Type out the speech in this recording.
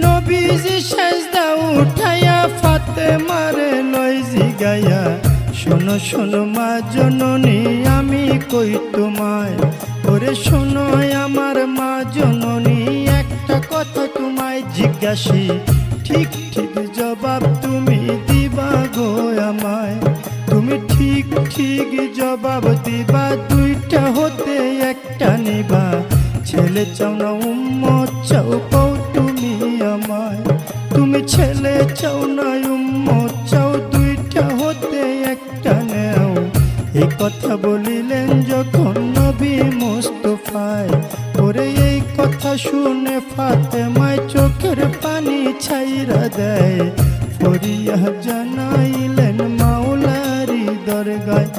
নবীজি সেজদা উঠাইয়া ফাতেমারে লই জিগাইয়া, শোনো শোনো মা জননী আমি কই তোমায়, ওরে শোনো আমার মা জননী একটা কথা তোমায় জিজ্ঞাসি, ঠিক ঠিক জবাব তুমি দিবা গো আমায়, তুমি ঠিক ঠিক জবাব দিবা, দুইটা হতে একটা নিবা, ছেলে চাও না উম্মত চাও কও তুমি আমায়, তুমি ছেলে চাও না উম্মত চাও, দুইটা হতে একটা নেও। এই কথা বলিলেন যখন নবী মুস্তাফায়, ওরে এই কথা শুনে ফাতেমায় চোখের পানি ছাইরা দেয়, ফরিয়া জানাইলেন মাওলারি দরগায়।